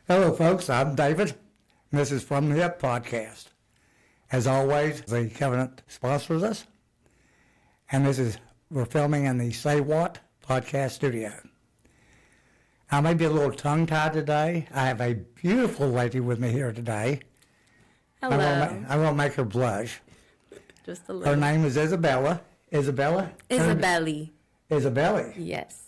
Hello, folks. I'm David. And this is From the Hip podcast. As always, the Covenant sponsors us. And we're filming in the Say What podcast studio. I may be a little tongue-tied today. I have a beautiful lady with me here today. Hello. I won't make her blush. Just a little. Her name is Isabella. Isabella? Isabella. Isabella. Yes.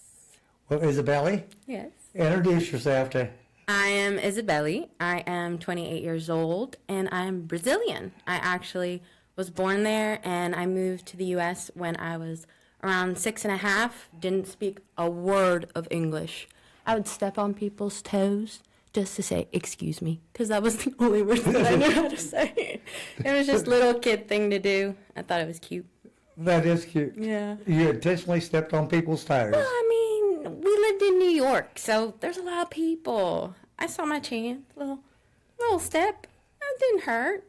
Well, Isabella, Yes. introduce yourself to... I am Isabella. I am 28 years old, and I'm Brazilian. I actually was born there, and I moved to the U.S. when I was around 6.5. Didn't speak a word of English. I would step on people's toes just to say, excuse me, because that was the only word that I knew how to say. It was just a little kid thing to do. I thought it was cute. That is cute. Yeah. You intentionally stepped on people's toes. Well, I mean, we lived in New York, so there's a lot of people. I saw my chance. Little step. It didn't hurt.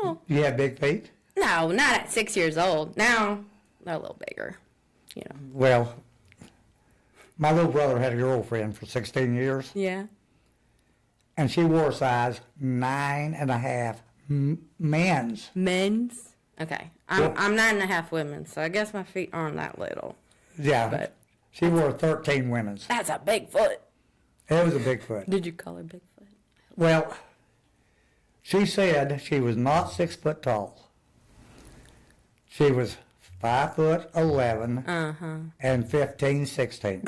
Well, You have big feet? no, not at 6 years old. Now, they're a little bigger, you know. Well, my little brother had a girlfriend for 16 years, Yeah. and she wore a size 9.5 men's. Men's? Okay. I'm 9.5 women, so I guess my feet aren't that little. Yeah, But she wore 13 women's. that's a big foot. It was a big foot. Did you call her Bigfoot? Well, she said she was not 6 foot tall. She was 5'11" and 15, 16.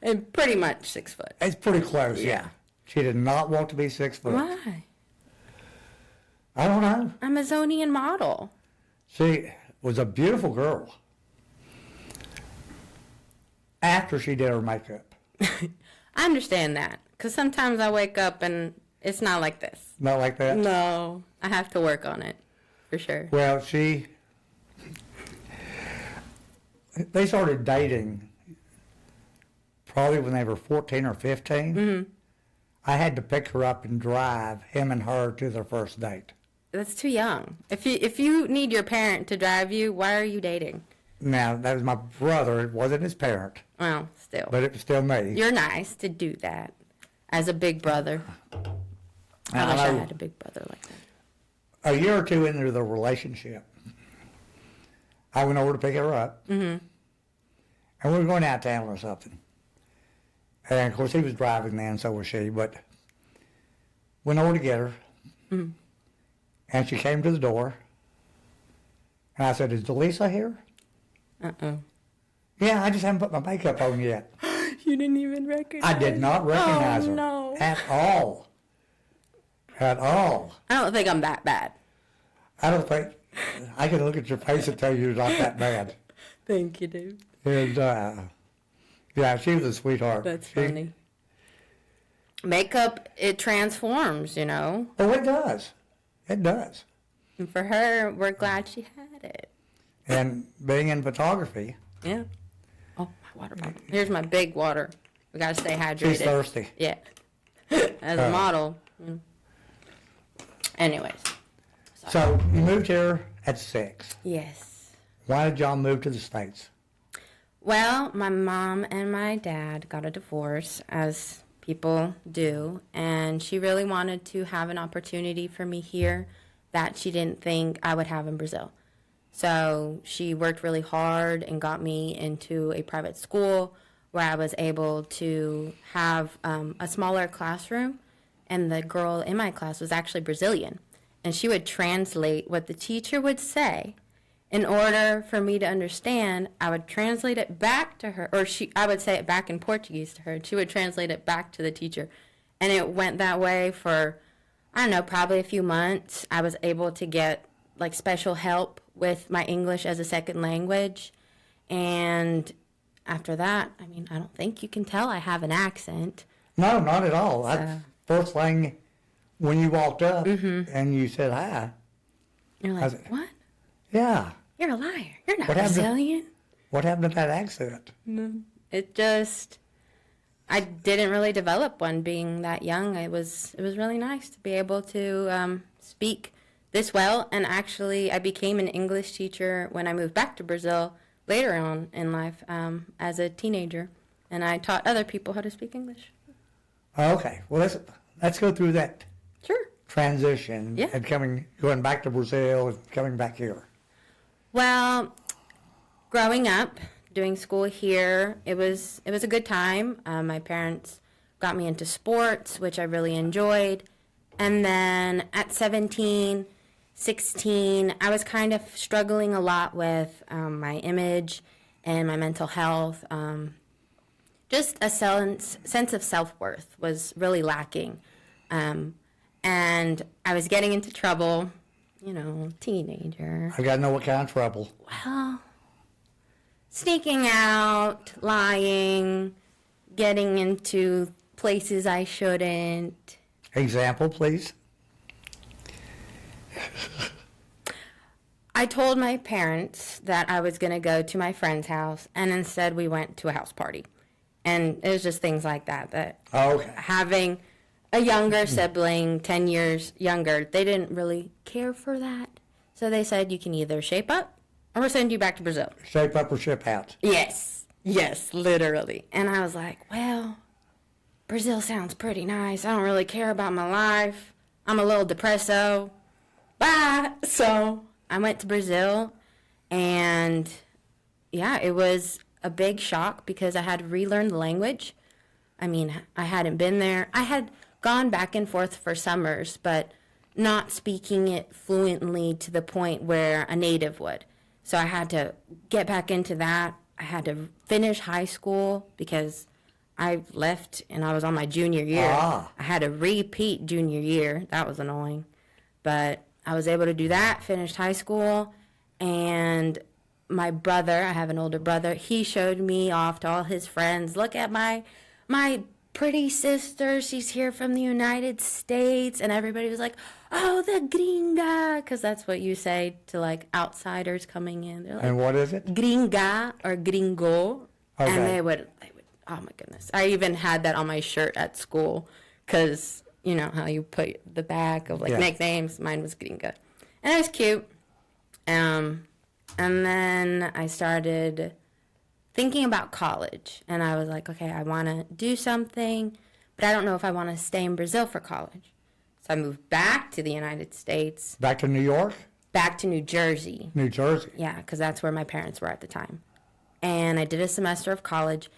And pretty much 6 foot. It's pretty close, yeah. She did not want to be 6 foot. Why? I don't know. Amazonian model. She was a beautiful girl after she did her makeup. I understand that, because sometimes I wake up and it's not like this. Not like that? No, I have to work on it, for sure. Well, they started dating probably when they were 14 or 15. Mm-hmm. I had to pick her up and drive him and her to their first date. That's too young. If you need your parent to drive you, why are you dating? Now, that was my brother. It wasn't his parent, Well, still. but it was still me. You're nice to do that as a big brother. I wish I had a big brother like that. A year or two into the relationship, I went over to pick her up, and we were going out of town or something. And, of course, he was driving then, so was she, but went over to get her, and she came to the door, and I said, "Is Delisa here?" Uh-oh. "Yeah, I just haven't put my makeup on yet." You didn't even recognize I did not recognize her no. at all. At all. I don't think I'm that bad. I don't think, I can look at your face and tell you you're not that bad. Thank you, dude. And, yeah, she was a sweetheart. That's funny. Makeup, it transforms, you know. Oh, it does. It does. And for her, we're glad she had it. And being in photography, Yeah. Oh, my water bottle. Here's my big water. We got to stay hydrated. she's thirsty. Yeah. As a model. Anyways. So you moved here at 6. Yes. Why did y'all move to the States? Well, my mom and my dad got a divorce, as people do, and she really wanted to have an opportunity for me here that she didn't think I would have in Brazil. So she worked really hard and got me into a private school where I was able to have a smaller classroom, and the girl in my class was actually Brazilian, and she would translate what the teacher would say. In order for me to understand, I would translate it back to her, or I would say it back in Portuguese to her, and she would translate it back to the teacher. And it went that way for, I don't know, probably a few months. I was able to get like special help with my English as a second language. And after that, I mean, I don't think you can tell I have an accent. No, not at all. That's first thing when you walked up and you said hi. You're like, what? Yeah. You're a liar. You're not What happened to- Brazilian. What happened to that accent? It just, I didn't really develop one being that young. It was really nice to be able to speak this well. And actually, I became an English teacher when I moved back to Brazil later on in life as a teenager. And I taught other people how to speak English. Okay. Well, let's go through that Sure. transition Yeah. and going back to Brazil and coming back here. Well, growing up, doing school here, it was a good time. My parents got me into sports, which I really enjoyed. And then at 17, 16, I was kind of struggling a lot with my image and my mental health. Just a sense of self-worth was really lacking. And I was getting into trouble, teenager. I got to know what kind of trouble. Well, sneaking out, lying, getting into places I shouldn't. Example, please. I told my parents that I was going to go to my friend's house, and instead we went to a house party. And it was just things like that Okay. having a younger sibling, 10 years younger, they didn't really care for that. So they said, you can either shape up or we'll send you back to Brazil. Shape up or ship out. Yes, literally. And I was like, well, Brazil sounds pretty nice. I don't really care about my life. I'm a little depresso. Bye. So I went to Brazil, and yeah, it was a big shock because I had to relearn the language. I mean, I hadn't been there. I had gone back and forth for summers, but not speaking it fluently to the point where a native would. So I had to get back into that. I had to finish high school because I left and I was on my junior year. I had to repeat junior year. That was annoying. But I was able to do that, finished high school, and my brother, I have an older brother, he showed me off to all his friends. Look at my pretty sister. She's here from the United States. And everybody was like, oh, the gringa, because that's what you say to, like, outsiders coming in. They're like, And what is it? Gringa or gringo. Okay. And they would, oh, my goodness. I even had that on my shirt at school because, you know, how you put the back of, like, nicknames. Mine was gringa. And it was cute. And then I started thinking about college. And I was like, okay, I want to do something, but I don't know if I want to stay in Brazil for college. So I moved back to the United States. Back to New York? Back to New Jersey. New Jersey. Yeah, because that's where my parents were at the time. And I did a semester of college.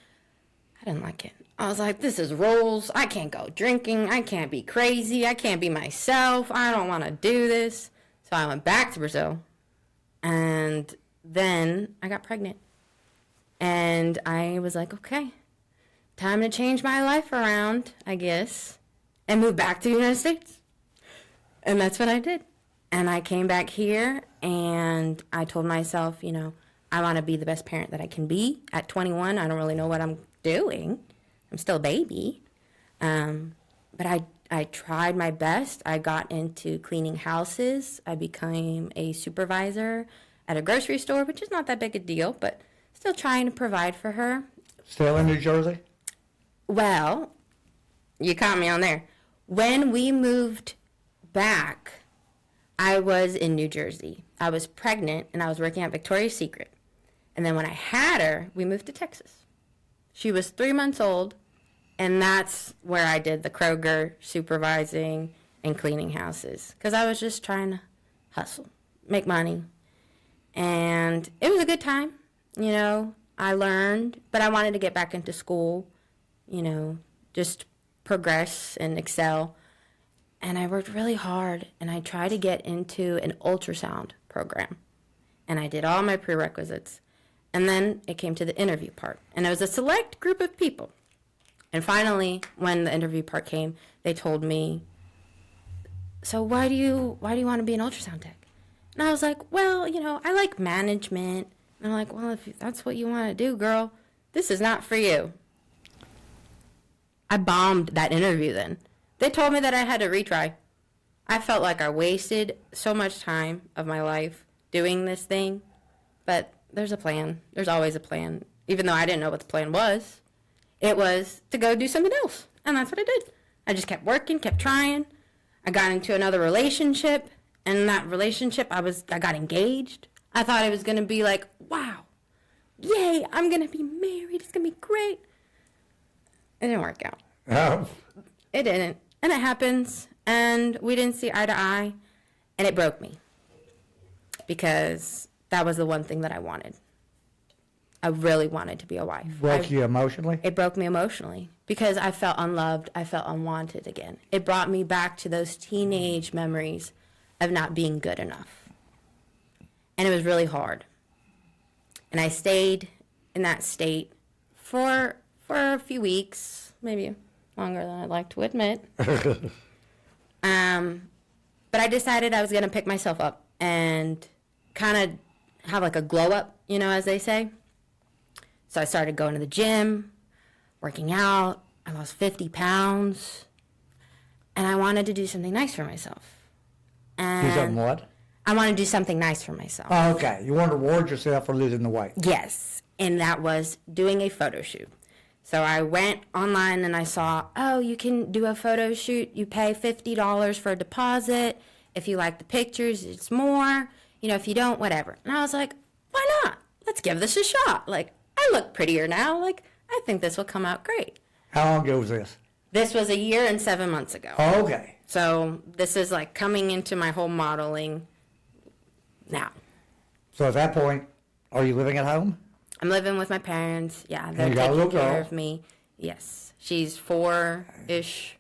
I didn't like it. I was like, this is rules. I can't go drinking. I can't be crazy. I can't be myself. I don't want to do this. So I went back to Brazil. And then I got pregnant. And I was like, okay, time to change my life around, I guess, and move back to the United States. And that's what I did. And I came back here, and I told myself, you know, I want to be the best parent that I can be. At 21, I don't really know what I'm doing. I'm still a baby. But I tried my best. I got into cleaning houses. I became a supervisor at a grocery store, which is not that big a deal, but still trying to provide for her. Still in New Jersey? Well, you caught me on there. When we moved back, I was in New Jersey. I was pregnant, and I was working at Victoria's Secret. And then when I had her, we moved to Texas. She was 3 months old, and that's where I did the Kroger supervising and cleaning houses. Because I was just trying to hustle, make money. And it was a good time. You know, I learned, but I wanted to get back into school, you know, just progress and excel. And I worked really hard, and I tried to get into an ultrasound program. And I did all my prerequisites. And then it came to the interview part. And it was a select group of people. And finally, when the interview part came, they told me, so why do you want to be an ultrasound tech? And I was like, well, you know, I like management. And I'm like, well, if that's what you want to do, girl, this is not for you. I bombed that interview then. They told me that I had to retry. I felt like I wasted so much time of my life doing this thing. But there's a plan. There's always a plan. Even though I didn't know what the plan was. It was to go do something else. And that's what I did. I just kept working, kept trying. I got into another relationship. And in that relationship, I got engaged. I thought it was going to be like, wow, yay, I'm going to be married. It's going to be great. It didn't work out. Oh. it didn't. And it happens. And we didn't see eye to eye. And it broke me. Because that was the one thing that I wanted. I really wanted to be a wife. Broke you emotionally? It broke me emotionally. Because I felt unloved. I felt unwanted again. It brought me back to those teenage memories of not being good enough. And it was really hard. And I stayed in that state for a few weeks, maybe longer than I'd like to admit. But I decided I was going to pick myself up and kind of have like a glow up, you know, as they say. So I started going to the gym, working out. I lost 50 pounds. And I wanted to do something nice for myself. And Do something what? I want to do something nice for myself. Oh, okay. You want to reward yourself for losing the weight. Yes. And that was doing a photo shoot. So I went online and I saw, oh, you can do a photo shoot. You pay $50 for a deposit. If you like the pictures, it's more. You know, if you don't, whatever. And I was like, why not? Let's give this a shot. Like, I look prettier now. Like, I think this will come out great. How long ago was this? This was 1 year and 7 months ago. Oh, okay. So this is like coming into my whole modeling now. So at that point, are you living at home? I'm living with my parents. Yeah, they're you got a taking little care girl? of me. Yes. She's 4-ish.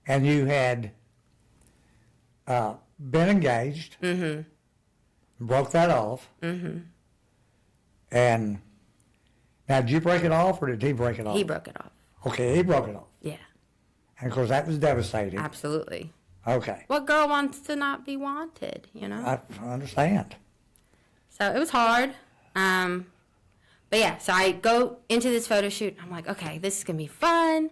And you had been engaged. Mm-hmm. Broke that off. Mm-hmm. And now, did you break it off or did he break it off? He broke it off. Okay, he broke it off. Yeah, And of course, that was devastating. absolutely. Okay. What girl wants to not be wanted, you know? I understand. So it was hard. But yeah, so I go into this photo shoot. I'm like, okay, this is going to be fun.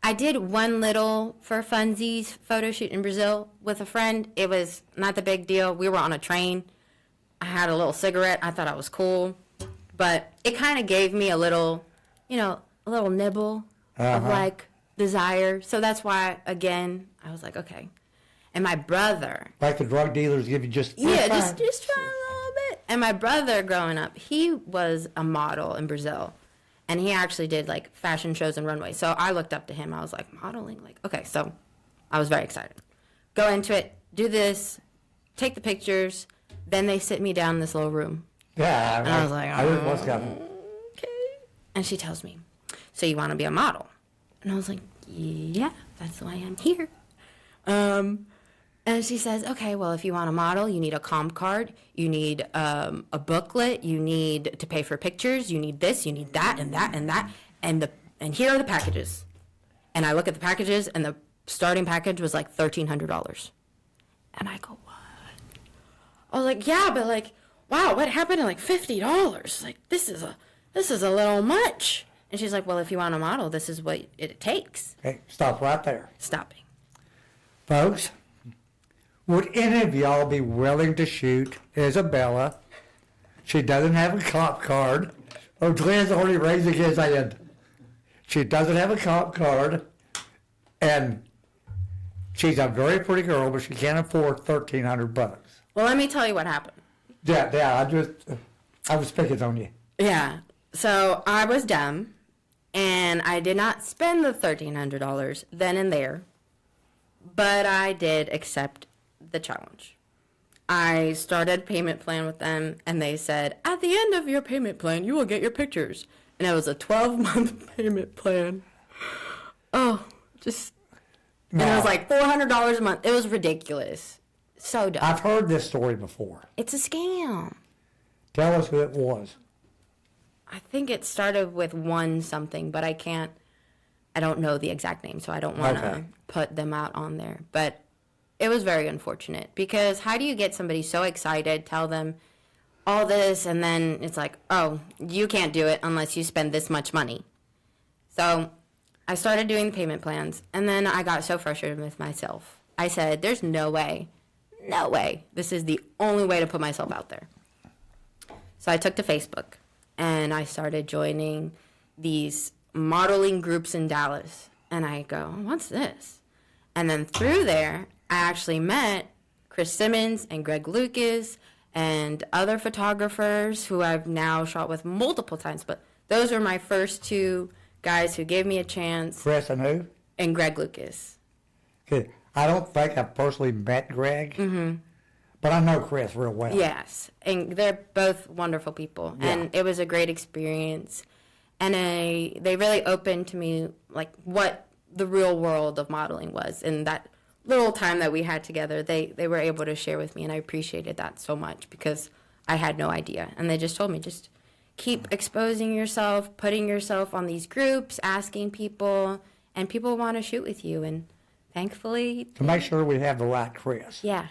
I did one little for funsies photo shoot in Brazil with a friend. It was not the big deal. We were on a train. I had a little cigarette. I thought I was cool. But it kind of gave me a little, you know, a little nibble of like desire. So that's why, again, I was like, okay. And my brother. Like the drug dealers give you just... Yeah, just try a little bit. And my brother growing up, he was a model in Brazil. And he actually did like fashion shows and Runway. So I looked up to him. I was like, modeling? Like, okay. So I was very excited. Go into it, do this, take the pictures. Then they sit me down in this little room. Yeah. And I was like, I didn't know what's coming. Okay. And she tells me, so you want to be a model? And I was like, yeah, that's why I'm here. And she says, okay, well, if you want a model, you need a comp card, you need a booklet, you need to pay for pictures, you need this, you need that, and that, and that, and here are the packages. And I look at the packages, and the starting package was like $1,300. And I go, what? I was like, yeah, but like, wow, what happened to like $50? Like, this is a little much. And she's like, well, if you want a model, this is what it takes. Okay, stop right there. Stopping. Folks, would any of y'all be willing to shoot Isabella? She doesn't have a comp card. Oh, Glenn's already raising his hand. She doesn't have a comp card. And she's a very pretty girl, but she can't afford $1,300. Well, let me tell you what happened. Yeah, I was picking on you. Yeah. So I was dumb, and I did not spend the $1,300 then and there, but I did accept the challenge. I started a payment plan with them, and they said, at the end of your payment plan, you will get your pictures. And it was a 12-month payment plan. Oh, just... And it was like $400 a month. It was ridiculous. So dumb. I've heard this story before. It's a scam. Tell us who it was. I think it started with one something, but I don't know the exact name, so I don't want to put them out on there. But it was very unfortunate, because how do you get somebody so excited, tell them all this, and then it's like, oh, you can't do it unless you spend this much money. So I started doing the payment plans, and then I got so frustrated with myself. I said, there's no way, this is the only way to put myself out there. So I took to Facebook, and I started joining these modeling groups in Dallas. And I go, what's this? And then through there, I actually met Chris Simmons and Greg Lucas and other photographers who I've now shot with multiple times. But those were my first two guys who gave me a chance. Chris and who? And Greg Lucas. Okay, I don't think I've personally met Greg, but I know Chris real well. Yes, and they're both wonderful people, Yeah. and it was a great experience. And they really opened to me like what the real world of modeling was, and that little time that we had together, they were able to share with me, and I appreciated that so much because I had no idea. And they just told me, just keep exposing yourself, putting yourself on these groups, asking people, and people want to shoot with you. And thankfully, To make sure we have the right Chris. yeah.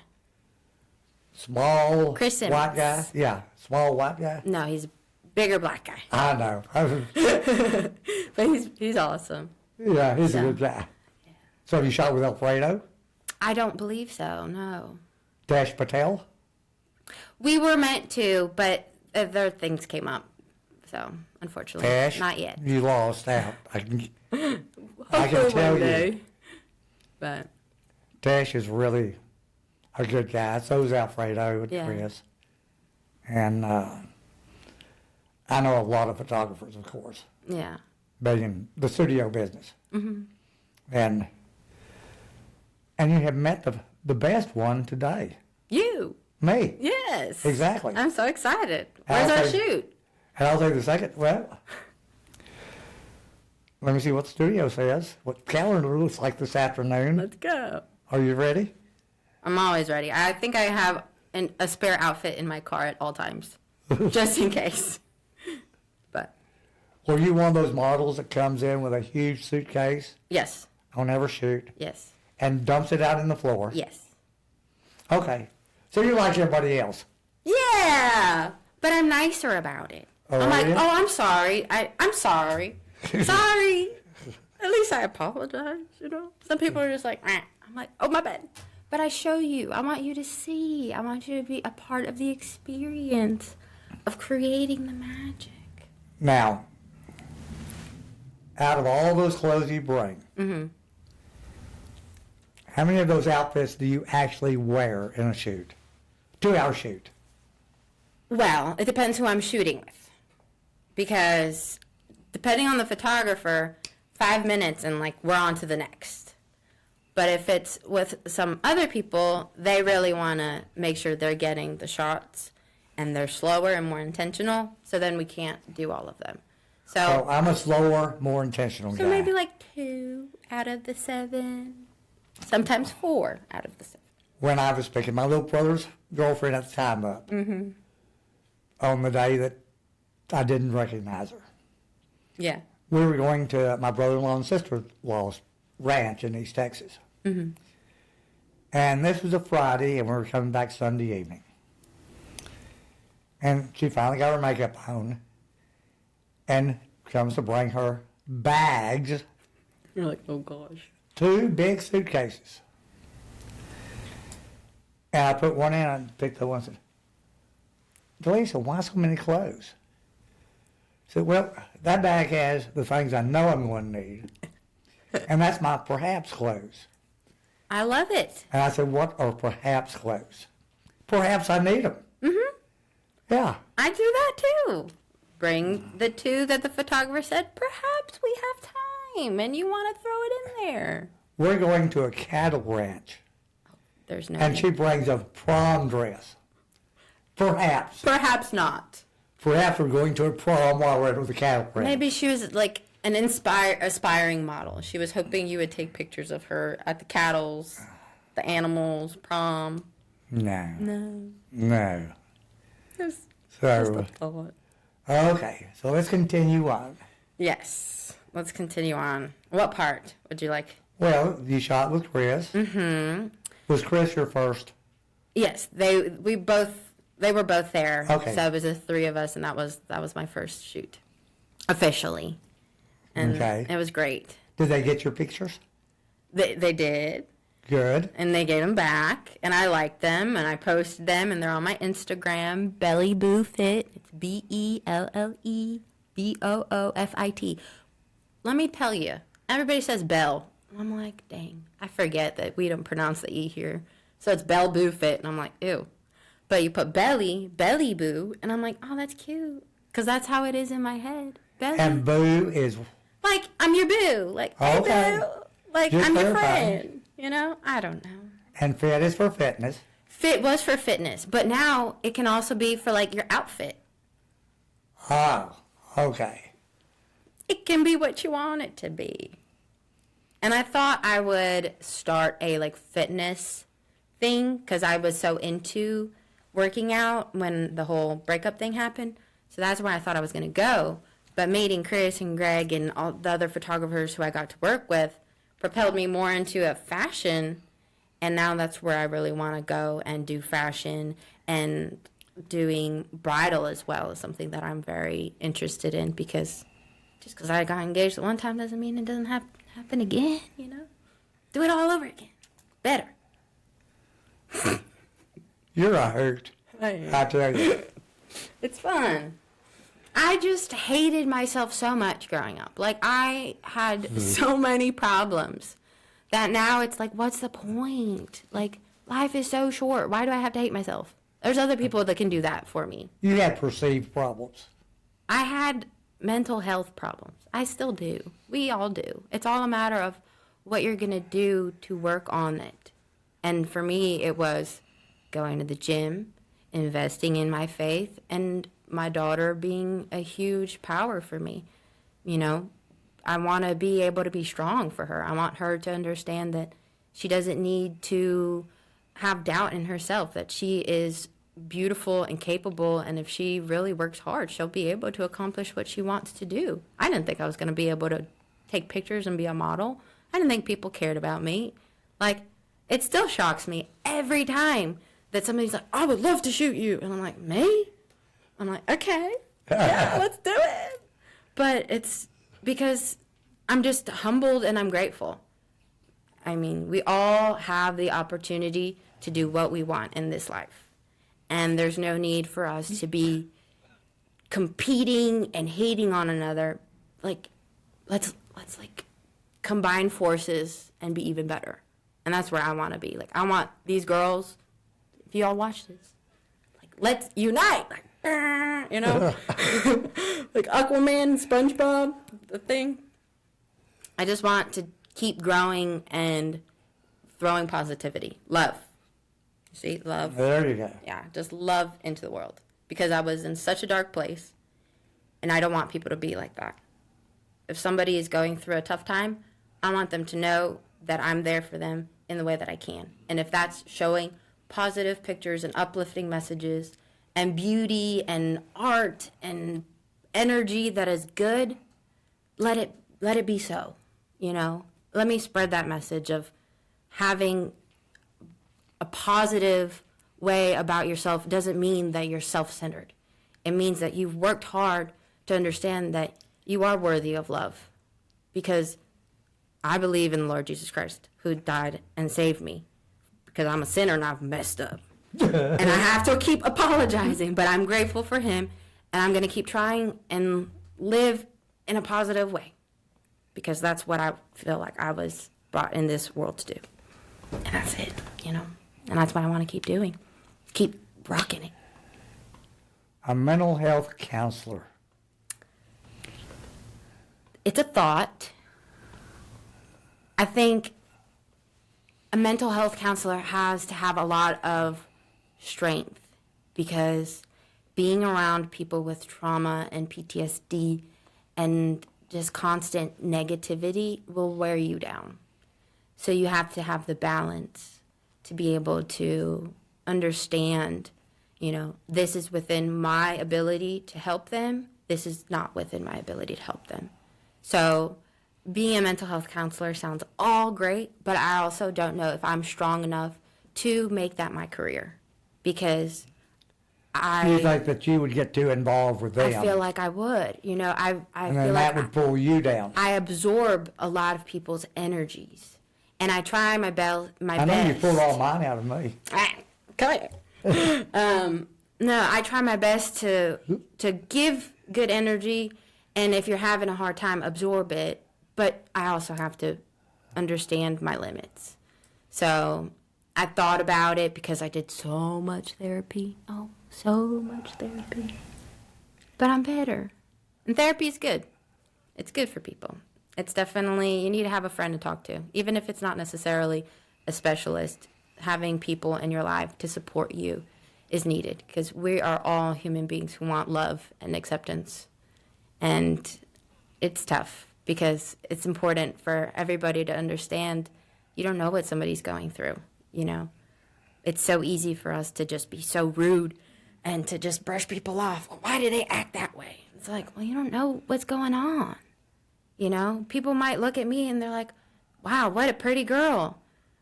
Small Chris white Simmons. guy. Yeah, small white guy. No, he's a bigger black guy, I know. but he's awesome. Yeah, he's a So, good guy. So you shot with Alfredo? I don't believe so. No, Dash Patel? we were meant to, but other things came up, so unfortunately, Dash? not yet. You lost out. I can Hopefully tell one you. day. But Dash is really a good guy. So is Alfredo and Yeah. Chris. And I know a lot of photographers, of course, yeah, being in the studio business. Mm-hmm. And you have met the best one today. you. Me. Yes. Exactly. I'm so excited. Where's our Okay. shoot? And I'll take the second. Well, let me see what the studio says. What calendar looks like this afternoon. Let's go. Are you ready? I'm always ready. I think I have a spare outfit in my car at all times, just in case. But Were you one of those models that comes in with a huge suitcase yes, on every shoot yes, and dumps it out in the floor? yes. Okay. So you're like everybody else. Yeah, but I'm nicer about it. Oh, I'm like, are you? oh, I'm sorry. I'm sorry. Sorry. At least I apologize, you know? Some people are just like, "Eh." I'm like, oh, my bad. But I show you. I want you to see. I want you to be a part of the experience of creating the magic. Now, out of all those clothes you bring, how many of those outfits do you actually wear in a shoot? 2-hour shoot. Well, it depends who I'm shooting with. Because depending on the photographer, 5 minutes and like we're on to the next. But if it's with some other people, they really want to make sure they're getting the shots and they're slower and more intentional. So then we can't do all of them. So So, I'm a slower, more intentional guy. so maybe like 2 out of the 7. Sometimes 4 out of the 7. When I was picking my little brother's girlfriend at the time up, on the day that I didn't recognize her, Yeah. we were going to my brother-in-law and sister-in-law's ranch in East Texas. And this was a Friday, and we were coming back Sunday evening. And she finally got her makeup on and comes to bring her bags, You're like, oh gosh. 2 big suitcases. And I put one in and picked the one and said, Delisa, why so many clothes? I said, well, that bag has the things I know I'm going to need. And that's my perhaps clothes. I love it. And I said, what are perhaps clothes? Perhaps I need them. Yeah. I do that too. Bring the 2 that the photographer said, perhaps we have time and you want to throw it in there. We're going to a cattle ranch. There's no And way. she brings a prom dress. Perhaps. Perhaps not. Perhaps we're going to a prom while we're at the cattle ranch. Maybe she was like an aspiring model. She was hoping you would take pictures of her at the cattles, the animals, prom. No. No. No. Just So, a thought. okay. So let's continue on. Yes. Let's continue on. What part would you like? Well, you shot with Chris. Mm-hmm. Was Chris your first? Yes, they were both there. Okay. So it was the 3 of us, and that was my first shoot, officially. And Okay. it was great. Did they get your pictures? They did, Good. and they gave them back, and I liked them, and I posted them, and they're on my Instagram, Belly Boo Fit. It's BELLEBOOFIT. Let me tell you, everybody says Bell. I'm like, dang, I forget that we don't pronounce the E here. So it's Bell Boo Fit, and I'm like, ew. But you put Belly Boo, and I'm like, oh, that's cute. Because that's how it is in my head. Belly. And Boo is Like, I'm your boo. Like, hey, Okay. boo. Like, Just I'm your clarifying. friend. You know, I don't know. And fit is for fitness. Fit was for fitness, but now it can also be for like your outfit. Oh, okay. It can be what you want it to be. And I thought I would start a like fitness thing because I was so into working out when the whole breakup thing happened. So that's where I thought I was going to go. But meeting Chris and Greg and all the other photographers who I got to work with propelled me more into a fashion. And now that's where I really want to go and do fashion, and doing bridal as well is something that I'm very interested in, because just because I got engaged one time doesn't mean it doesn't happen again, you know? Do it all over again. Better. You're a hoot. I tell you. It's fun. I just hated myself so much growing up. Like, I had so many problems that now it's like, what's the point? Like, life is so short. Why do I have to hate myself? There's other people that can do that for me. You had perceived problems. I had mental health problems. I still do. We all do. It's all a matter of what you're going to do to work on it. And for me, it was going to the gym, investing in my faith, and my daughter being a huge power for me. You know, I want to be able to be strong for her. I want her to understand that she doesn't need to have doubt in herself, that she is beautiful and capable, and if she really works hard, she'll be able to accomplish what she wants to do. I didn't think I was going to be able to take pictures and be a model. I didn't think people cared about me. Like, it still shocks me every time that somebody's like, I would love to shoot you. And I'm like, me? I'm like, okay, yeah, let's do it. But it's because I'm just humbled and I'm grateful. I mean, we all have the opportunity to do what we want in this life. And there's no need for us to be competing and hating on another. Like, let's like combine forces and be even better. And that's where I want to be. Like, I want these girls, if you all watch this, like, let's unite. Like, you know, like Aquaman, SpongeBob, the thing. I just want to keep growing and throwing positivity. Love. See, love. There you go. Yeah, just love into the world. Because I was in such a dark place, and I don't want people to be like that. If somebody is going through a tough time, I want them to know that I'm there for them in the way that I can. And if that's showing positive pictures and uplifting messages and beauty and art and energy that is good, let it be so, you know? Let me spread that message of having a positive way about yourself doesn't mean that you're self-centered. It means that you've worked hard to understand that you are worthy of love. Because I believe in the Lord Jesus Christ, who died and saved me. Because I'm a sinner and I've messed up. And I have to keep apologizing, but I'm grateful for him, and I'm going to keep trying and live in a positive way, because that's what I feel like I was brought in this world to do. And that's it, you know, and that's what I want to keep doing. Keep rocking it. A mental health counselor. It's a thought. I think a mental health counselor has to have a lot of strength, because being around people with trauma and PTSD and just constant negativity will wear you down. So you have to have the balance to be able to understand, you know, this is within my ability to help them. This is not within my ability to help them. So being a mental health counselor sounds all great, but I also don't know if I'm strong enough to make that my career. Because You think that you would get too involved with them. I feel like I would. You know, I and feel then like that would pull you down. I absorb a lot of people's energies. And I try my best. I know you pulled all mine out of me. Come here. No, I try my best to give good energy, and if you're having a hard time, absorb it. But I also have to understand my limits. So I thought about it because I did so much therapy. Oh, so much therapy. But I'm better. And therapy is good. It's good for people. It's definitely, you need to have a friend to talk to, even if it's not necessarily a specialist, having people in your life to support you is needed, because we are all human beings who want love and acceptance. And it's tough because it's important for everybody to understand you don't know what somebody's going through, you know. It's so easy for us to just be so rude and to just brush people off. Well, why do they act that way? It's like, well, you don't know what's going on. You know, people might look at me and they're like, wow, what a pretty girl.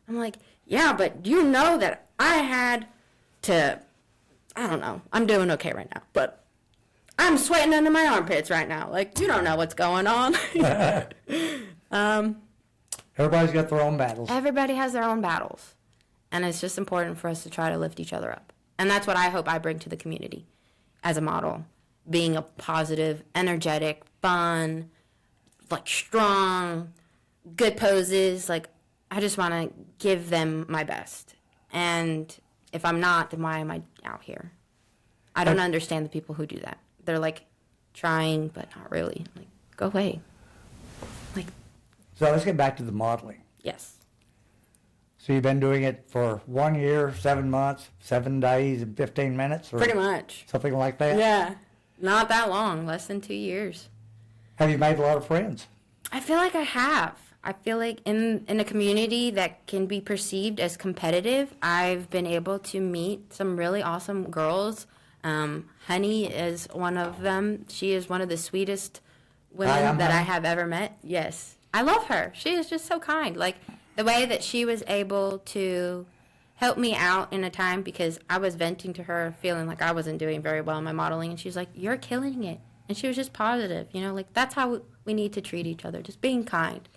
I'm like, yeah, but you know that I had to, I don't know. I'm doing okay right now, but I'm sweating under my armpits right now. Like, you don't know what's going on. Everybody's got their own battles. Everybody has their own battles. And it's just important for us to try to lift each other up. And that's what I hope I bring to the community as a model. Being a positive, energetic, fun, like strong, good poses. Like, I just want to give them my best. And if I'm not, then why am I out here? I don't understand the people who do that. They're like trying, but not really. Like, go away. Like, So let's get back to the modeling. yes. So you've been doing it for 1 year, 7 months, 7 days, and 15 minutes? Or Pretty much. something like that? Yeah. Not that long. Less than 2 years. Have you made a lot of friends? I feel like I have. I feel like in a community that can be perceived as competitive, I've been able to meet some really awesome girls. Honey is one of them. She is one of the sweetest women that I have ever met. Yes. I love her. She is just so kind. Like, the way that she was able to help me out in a time, because I was venting to her, feeling like I wasn't doing very well in my modeling, and she's like, you're killing it. And she was just positive, you know, like, that's how we need to treat each other, just being kind.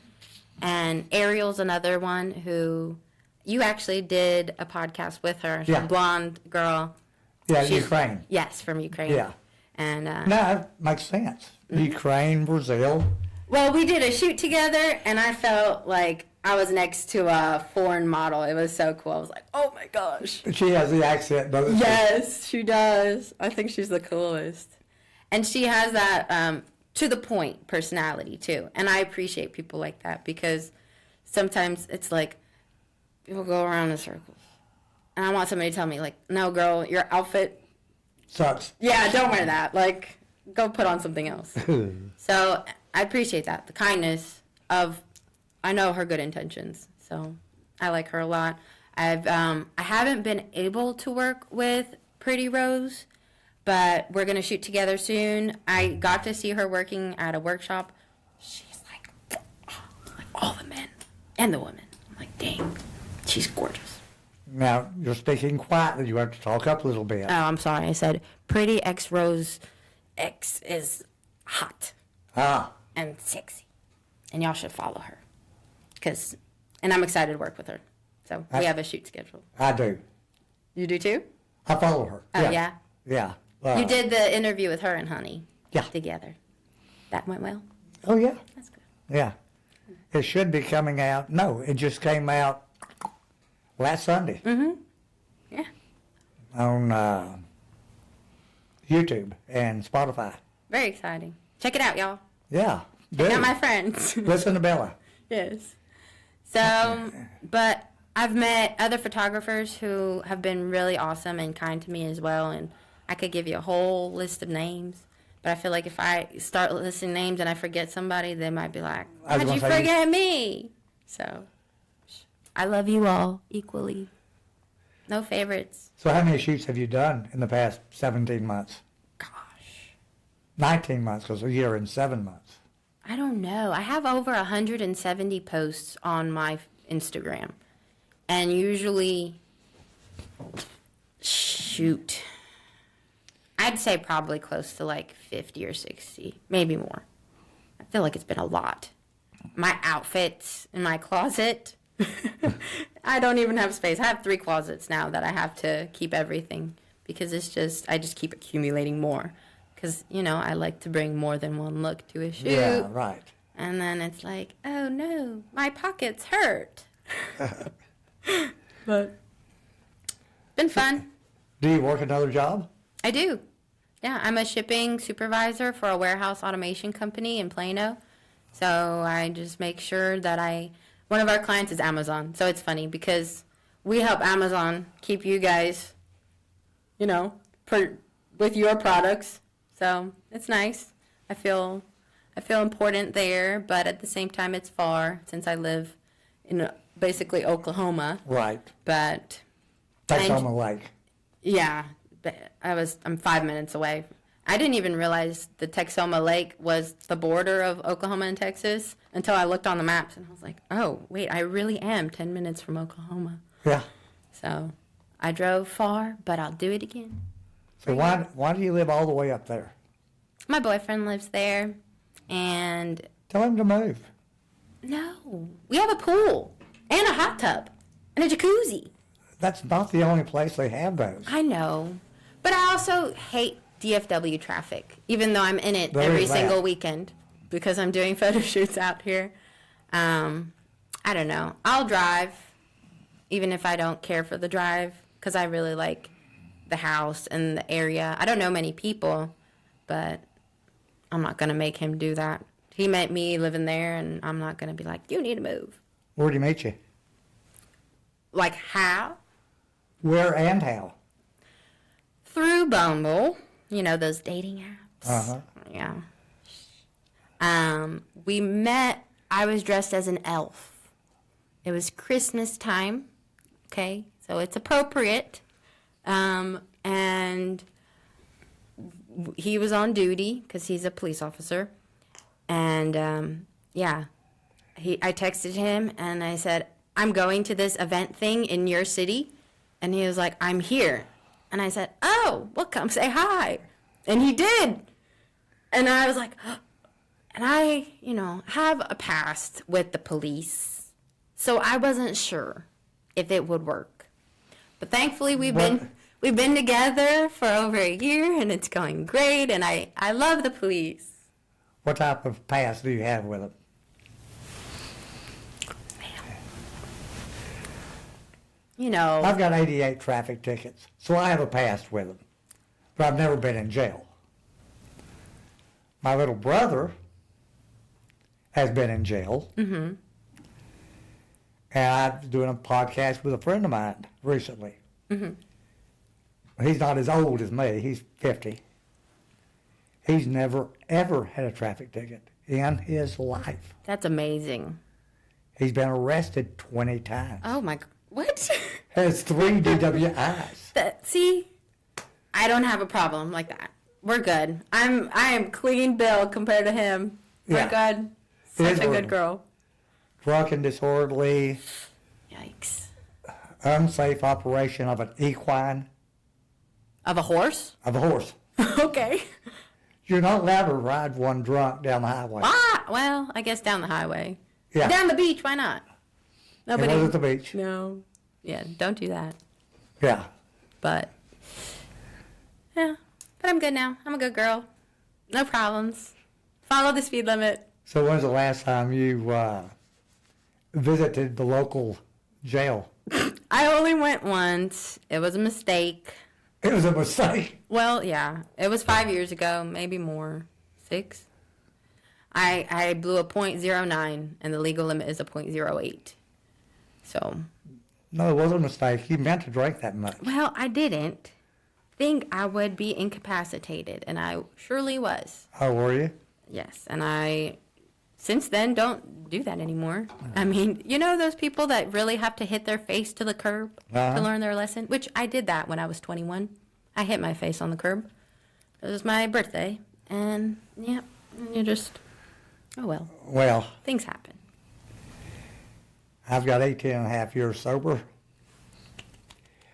And Ariel's another one who, you actually did a podcast with her. She's Yeah. a blonde girl. Yeah, She's- Ukraine. Yes, from Ukraine. Yeah. And, No, that makes sense. Ukraine, Brazil. well, we did a shoot together, and I felt like I was next to a foreign model. It was so cool. I was like, oh my gosh. She has the accent, doesn't she? Yes, she does. I think she's the coolest. And she has that to the point personality, too. And I appreciate people like that, because sometimes it's like people go around in circles. And I want somebody to tell me, like, no, girl, your outfit, Sucks. yeah, don't wear that. Like, go put on something else. So I appreciate that. The kindness of, I know her good intentions. So I like her a lot. I haven't been able to work with Pretty Rose, but we're going to shoot together soon. I got to see her working at a workshop. She's like all the men and the women. I'm like, dang, she's gorgeous. Now, you're speaking quietly. You have to talk up a little bit. Oh, I'm sorry. I said Pretty X Rose X is hot Ah, and sexy. And y'all should follow her. And I'm excited to work with her. So we have a shoot scheduled. I do. You do too? I follow her. Oh, yeah? Yeah. You did the interview with her and Honey Yeah. together. That went well? Oh, yeah. That's good. Yeah. It should be coming out. No, it just came out last Sunday Yeah. on YouTube and Spotify. Very exciting. Check it out, y'all. Yeah. Do. Got my friends. Listen to Bella. Yes. So, but I've met other photographers who have been really awesome and kind to me as well, and I could give you a whole list of names, but I feel like if I start listing names and I forget somebody, they might be like, I was how'd you gonna say, forget me? So, I love you all equally. No favorites. So how many shoots have you done in the past 17 months? Gosh. 19 months, because a year and 7 months. I don't know. I have over 170 posts on my Instagram. And usually, shoot, I'd say probably close to like 50 or 60, maybe more. I feel like it's been a lot. My outfits in my closet, I don't even have space. I have 3 closets now that I have to keep everything, because I just keep accumulating more. Because, you know, I like to bring more than one look to a shoot. Yeah, right. And then it's like, oh no, my pockets hurt. But been fun. Do you work another job? I do. Yeah, I'm a shipping supervisor for a warehouse automation company in Plano. So I just make sure that I One of our clients is Amazon, so it's funny because we help Amazon keep you guys, with your products. So it's nice. I feel important there, but at the same time, it's far since I live in basically Oklahoma. Right. But That's on the lake. Yeah, but I'm 5 minutes away. I didn't even realize the Texoma Lake was the border of Oklahoma and Texas until I looked on the maps and I was like, oh, wait, I really am 10 minutes from Oklahoma. Yeah. So I drove far, but I'll do it again. So why do you live all the way up there? My boyfriend lives there, and... Tell him to move. No. We have a pool and a hot tub and a jacuzzi. That's not the only place they have those. I know. But I also hate DFW traffic, even though I'm in it There every is that. single weekend because I'm doing photo shoots out here. I don't know. I'll drive, even if I don't care for the drive, because I really like the house and the area. I don't know many people, but I'm not going to make him do that. He met me living there, and I'm not going to be like, you need to move. Where'd he meet you? Like how? Where and how? Through Bumble. You know, those dating apps. Uh-huh. Yeah. We met, I was dressed as an elf. It was Christmas time, okay? So it's appropriate. And he was on duty because he's a police officer. And, I texted him and I said, I'm going to this event thing in your city. And he was like, I'm here. And I said, oh, well, come say hi. And he did. And I was like, and I, have a past with the police. So I wasn't sure if it would work. But thankfully we've been together for over a year and it's going great. And I love the police. What type of past do you have with them? I've got 88 traffic tickets, so I have a past with them. But I've never been in jail. My little brother has been in jail. Mm-hmm. And I was doing a podcast with a friend of mine recently. Mm-hmm. He's not as old as me. He's 50. He's never, ever had a traffic ticket in his life. That's amazing. He's been arrested 20 times. Oh, my God. What? Has 3 DWIs. See, I don't have a problem like that. We're good. I am clean bill compared to him. We're good. Such a good girl. Drunk and disorderly. Yikes. Unsafe operation of an equine. Of a horse? Of a horse. Okay. You're not allowed to ride one drunk down the highway. Ah, well, I guess down the highway. Yeah. Down the beach, why not? Nobody. It was at the beach. No. Yeah, don't do that. Yeah. But I'm good now. I'm a good girl. No problems. Follow the speed limit. So when's the last time you visited the local jail? I only went once. It was a mistake. It was a mistake. Well, yeah. It was 5 years ago, maybe more. 6. I blew a .09, and the legal limit is a .08. So. No, it wasn't a mistake. You meant to drink that much. Well, I didn't think I would be incapacitated, and I surely was. Oh, were you? Yes, and I, since then, don't do that anymore. I mean, those people that really have to hit their face to the curb to learn their lesson, which I did that when I was 21. I hit my face on the curb. It was my birthday, and, you just, oh well. Well. Things happen. I've got 18 and a half years sober.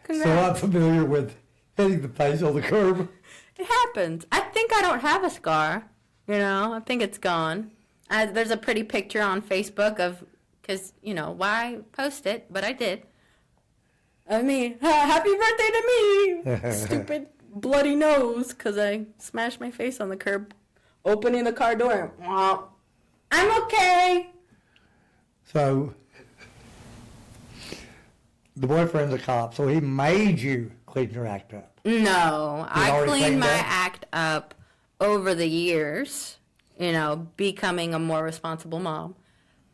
Congrats. So I'm familiar with hitting the face on the curb. It happens. I think I don't have a scar. I think it's gone. There's a pretty picture on Facebook of, because, why post it? But I did. I mean, happy birthday to me! Stupid bloody nose, because I smashed my face on the curb, opening the car door. I'm okay. So, the boyfriend's a cop, so he made you clean your act up. No, I cleaned my that? act up over the years, becoming a more responsible mom.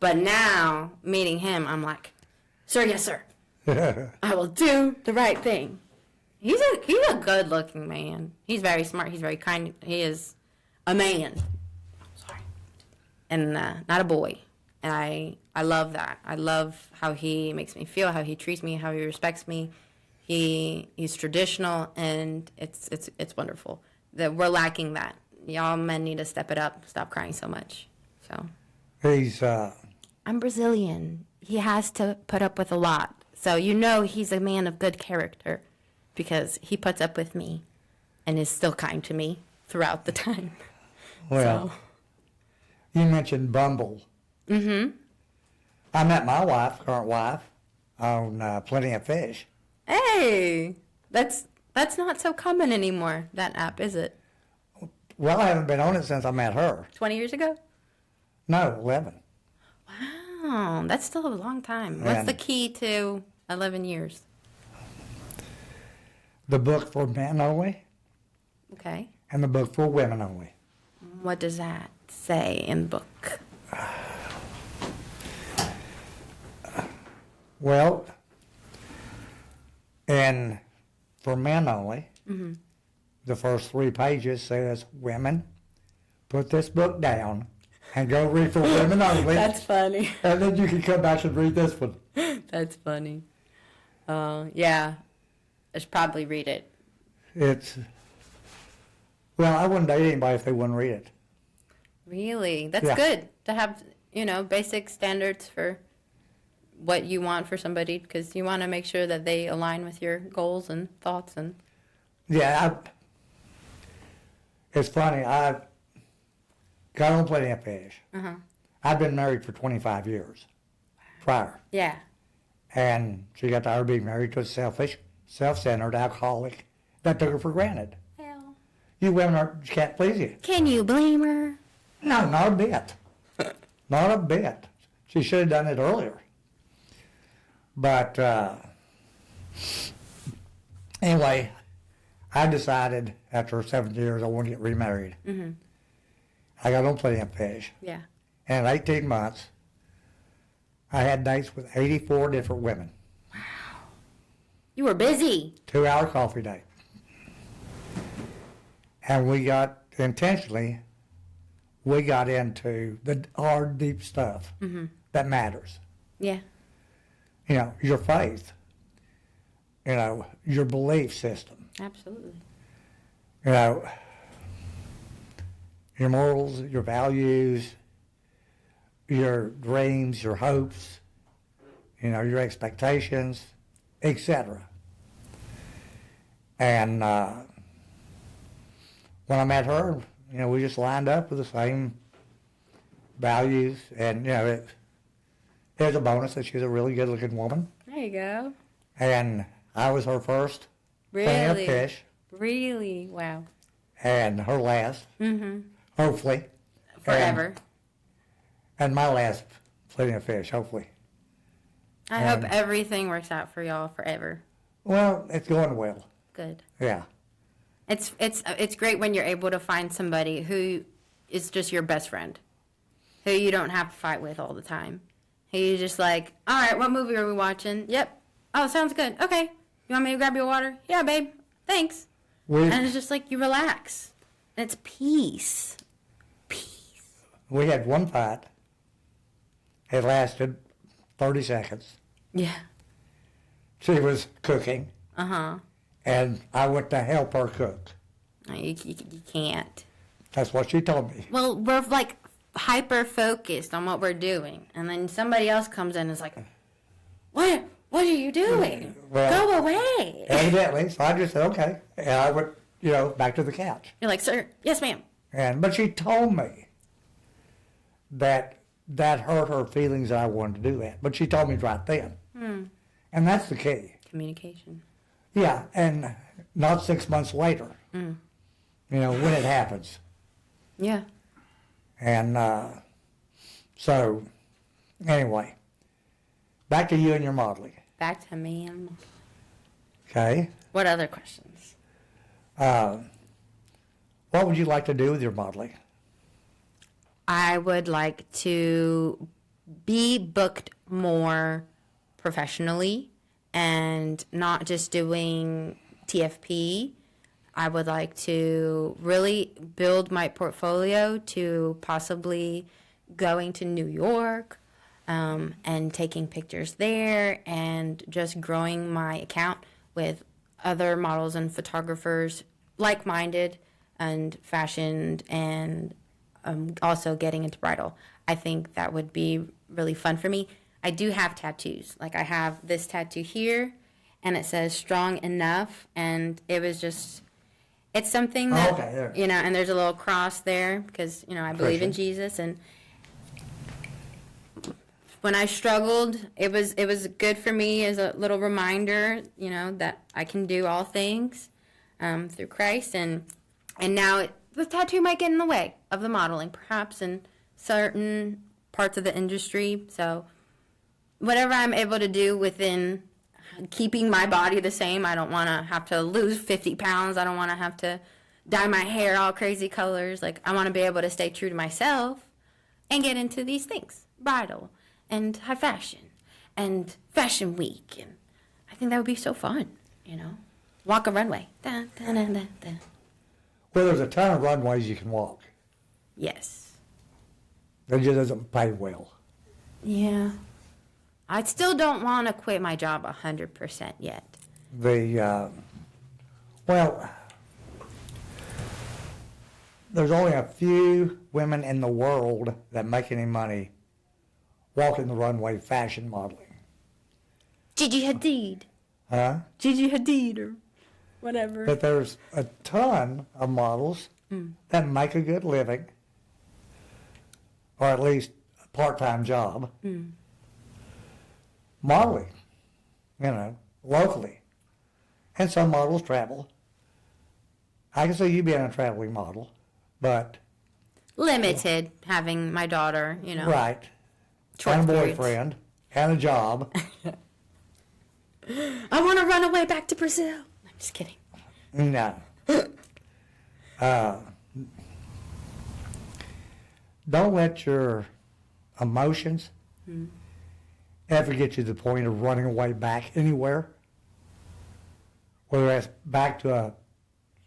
But now, meeting him, I'm like, sir, yes, sir. I will do the right thing. He's a good-looking man. He's very smart. He's very kind. He is a man. Sorry. And not a boy. And I love that. I love how he makes me feel, how he treats me, how he respects me. He's traditional, and it's wonderful. That we're lacking that. Y'all men need to step it up. Stop crying so much. So. He's I'm Brazilian. He has to put up with a lot. So he's a man of good character because he puts up with me and is still kind to me throughout the time. Well, you mentioned Bumble. Mm-hmm. I met my current wife, on Plenty of Fish. Hey, that's not so common anymore, that app, is it? Well, I haven't been on it since I met her. 20 years ago? No, 11. Wow, that's still a long time. What's the key to 11 years? The book for men only. Okay. And the book for women only. What does that say in the book? Well, and for men only, the first 3 pages says, women, put this book down and go read for women only. That's funny. And then you can come back and read this one. That's funny. Yeah. I should probably read it. Well, I wouldn't date anybody if they wouldn't read it. Really? That's good to have, basic standards for what you want for somebody, because you want to make sure that they align with your goals and thoughts. And yeah, it's funny. I got on Plenty of Fish. I've been married for 25 years prior. Yeah. And she got tired of being married to a selfish, self-centered alcoholic that took her for granted. Hell. You women can't please you. Can you blame her? No, not a bit. Not a bit. She should have done it earlier. But anyway, I decided after 7 years I wanted to get remarried. I got on Plenty of Fish. Yeah. And in 18 months, I had dates with 84 different women. Wow. You were busy. 2-hour coffee date. And we got into the hard, deep stuff that matters. Yeah. Your faith, your belief system. Absolutely. Your morals, your values, your dreams, your hopes, your expectations, etc. And when I met her, we just lined up with the same values, and there's a bonus that she's a really good-looking woman. There you go. And I was her first. Plenty of Fish. Really? Wow. And her last. Hopefully. Forever. And my last Plenty of Fish, hopefully. I hope everything works out for y'all forever. Well, it's going well. Good. Yeah. It's great when you're able to find somebody who is just your best friend, who you don't have to fight with all the time. Who you just like, all right, what movie are we watching? Yep. Oh, sounds good. Okay. You want me to grab your water? Yeah, babe. Thanks. And it's just like you relax. And it's peace. Peace. We had one fight. It lasted 30 seconds. Yeah. She was cooking. And I went to help her cook. No, you can't. That's what she told me. Well, we're like hyper focused on what we're doing, and then somebody else comes in and is like, "What are you doing? Well, go away!" Evidently, so I just said okay, and I went, back to the couch. You're like, "Sir, yes, ma'am." But she told me that hurt her feelings that I wanted to do that. But she told me right then, and that's the key. Communication. Yeah, and not 6 months later. When it happens. Yeah. And so, anyway, back to you and your modeling. Back to me and Okay. what other questions? What would you like to do with your modeling? I would like to be booked more professionally and not just doing TFP. I would like to really build my portfolio to possibly going to New York, and taking pictures there and just growing my account with other models and photographers like-minded and fashioned, and also getting into bridal. I think that would be really fun for me. I do have tattoos. Like, I have this tattoo here, and it says strong enough, and it was just, it's something that, okay, there. you know, and there's a little cross there because, you know, I believe in Christian. Jesus, and when I struggled, it was good for me as a little reminder, you know, that I can do all things through Christ, and now the tattoo might get in the way of the modeling, perhaps in certain parts of the industry. So whatever I'm able to do within keeping my body the same, I don't want to have to lose 50 pounds. I don't want to have to dye my hair all crazy colors. Like, I want to be able to stay true to myself and get into these things, bridal and high fashion and fashion week. And I think that would be so fun, you know. Walk a runway. Dun, dun, dun, dun, dun. Well, there's a ton of runways you can walk. Yes. It just doesn't pay well. Yeah. I still don't want to quit my job 100% yet. Well, there's only a few women in the world that make any money walking the runway fashion modeling. Gigi Hadid. Huh? Gigi Hadid or whatever. But there's a ton of models that make a good living, or at least a part-time job, modeling, you know, locally. And some models travel. I can see you being a traveling model, but... Limited, having my daughter, you know. Right. Short And a periods. boyfriend, and a job. I want to run away back to Brazil. I'm just kidding. No. Don't let your emotions ever get you to the point of running away back anywhere. Whether that's back to a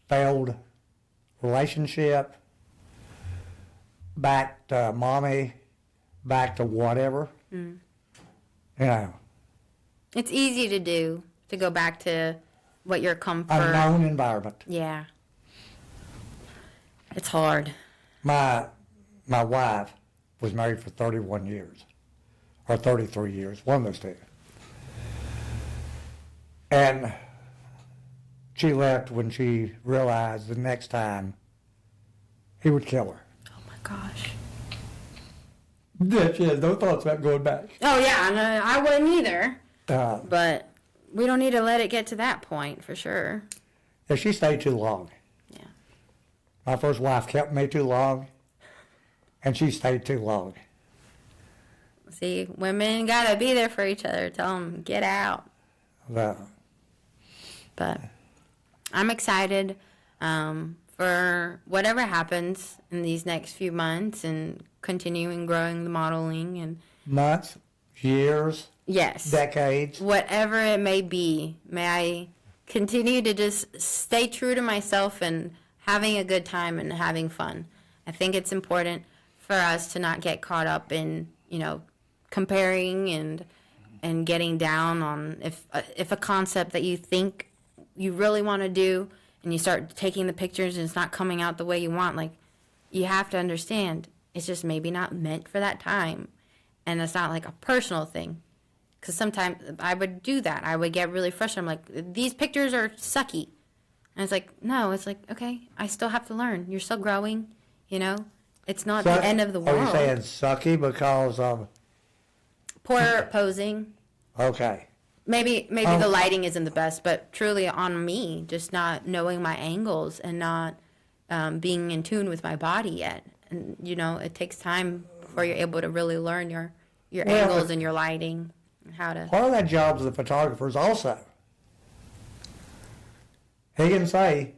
failed relationship, back to mommy, back to whatever. You know, It's easy to do, to go back to what your comfort. unknown environment. Yeah. It's hard. My wife was married for 31 years, or 33 years, one of those two. And she left when she realized the next time he would kill her. Oh my gosh. Yeah, she has no thoughts about going back. Oh yeah, no, I wouldn't either. Yeah, But we don't need to let it get to that point, for sure. she stayed too long. Yeah. My first wife kept me too long, and she stayed too long. See, women gotta be there for each other. Tell them, get out. The, But I'm excited for whatever happens in these next few months and continuing growing the modeling and months, years, yes, decades. whatever it may be. May I continue to just stay true to myself and having a good time and having fun. I think it's important for us to not get caught up in, you know, comparing and getting down on if a concept that you think you really want to do and you start taking the pictures and it's not coming out the way you want, like, you have to understand it's just maybe not meant for that time. And it's not like a personal thing. Because sometimes I would do that. I would get really frustrated. I'm like, these pictures are sucky. And it's like, no, it's like, okay, I still have to learn. You're still growing, you know? It's not the end of the world. Are you saying sucky because of... Poor posing. Okay. Maybe the lighting isn't the best, but truly on me, just not knowing my angles and not being in tune with my body yet. And, you know, it takes time before you're able to really learn your angles and your lighting and how to... Part of that job of the photographers also. He can say,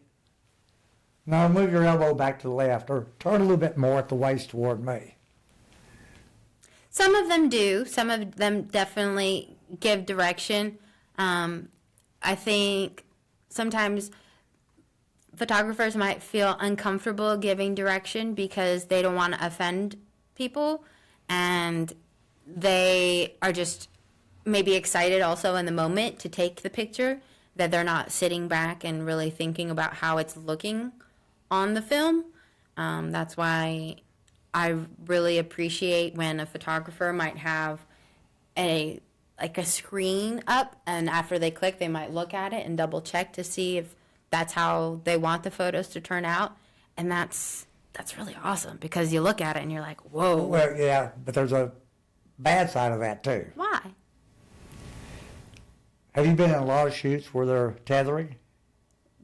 no, move your elbow back to the left or turn a little bit more at the waist toward me. Some of them do. Some of them definitely give direction. I think sometimes photographers might feel uncomfortable giving direction because they don't want to offend people, and they are just maybe excited also in the moment to take the picture, that they're not sitting back and really thinking about how it's looking on the film. That's why I really appreciate when a photographer might have a screen up, and after they click, they might look at it and double check to see if that's how they want the photos to turn out. And that's really awesome, because you look at it and you're like, whoa. Well, yeah, but there's a bad side of that too. Why? Have you been in a lot of shoots where they're tethering?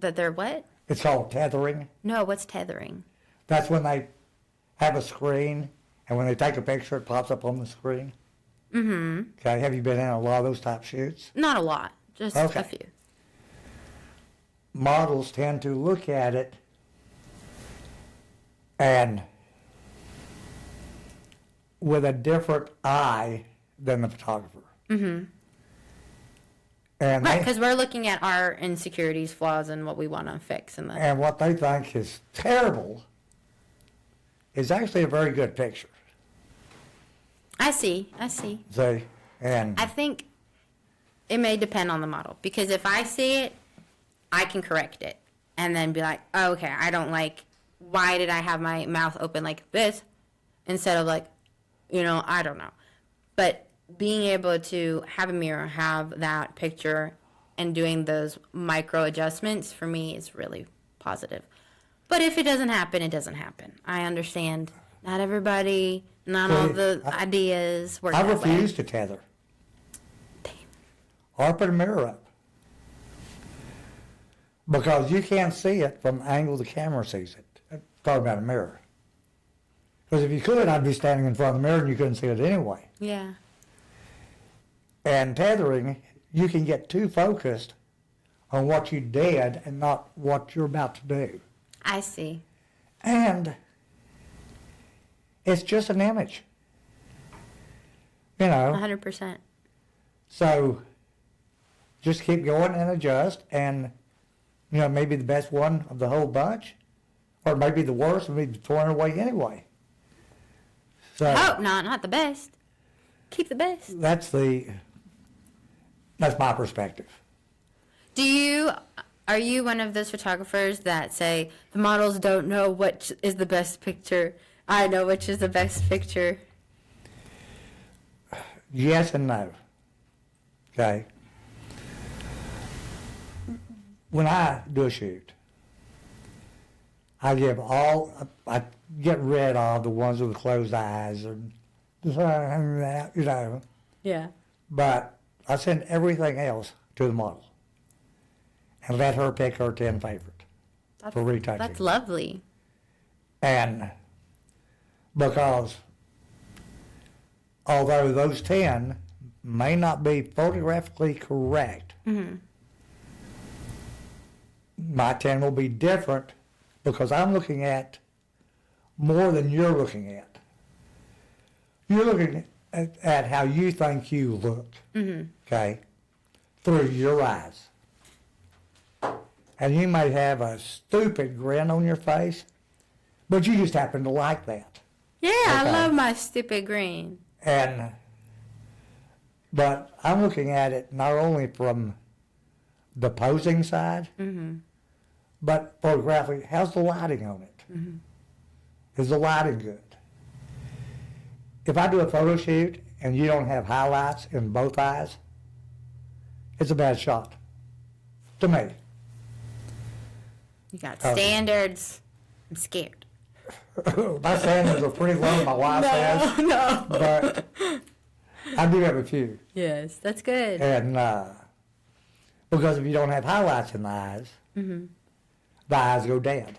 That they're what? It's called tethering. No, what's tethering? That's when they have a screen, and when they take a picture, it pops up on the screen. Mm-hmm. Okay, have you been in a lot of those type shoots? Not a lot, just Okay. a few. Models tend to look at it and with a different eye than the photographer. Mm-hmm. And Right, because we're looking at our insecurities, flaws, and what we want to fix. and what they think is terrible is actually a very good picture. I see. See? And I think it may depend on the model, because if I see it, I can correct it and then be like, oh, okay, I don't like, why did I have my mouth open like this instead of like, I don't know. But being able to have a mirror, have that picture, and doing those micro adjustments for me is really positive. But if it doesn't happen, it doesn't happen. I understand. Not everybody, not all the ideas work I that way. refuse to tether. Or put a mirror up. Because you can't see it from the angle the camera sees it. I'm talking about a mirror. Because if you could, I'd be standing in front of the mirror and you couldn't see it anyway. Yeah. And tethering, you can get too focused on what you did and not what you're about to do. I see. And it's just an image. 100%. So just keep going and adjust, and maybe the best one of the whole bunch, or maybe the worst, and be throwing it away anyway. So Oh, no, not the best. Keep the best. that's my perspective. Are you one of those photographers that say the models don't know what is the best picture? I know which is the best picture. Yes and no. Okay. When I do a shoot, I get rid of the ones with the closed eyes and Yeah. but I send everything else to the model and let her pick her 10 favorite for retouching. That's lovely. And because although those 10 may not be photographically correct, Mm-hmm. my 10 will be different because I'm looking at more than you're looking at. You're looking at how you think you look, okay, through your eyes. And you may have a stupid grin on your face, but you just happen to like that. Yeah, I Okay. love my stupid green. But I'm looking at it not only from the posing side, but photographically, how's the lighting on it? Is the lighting good? If I do a photo shoot and you don't have highlights in both eyes, it's a bad shot, to me. You got standards. I'm scared. My standards are pretty low, my wife says, No. but I do have a few. Yes, that's good. And because if you don't have highlights in the eyes, the eyes go dead.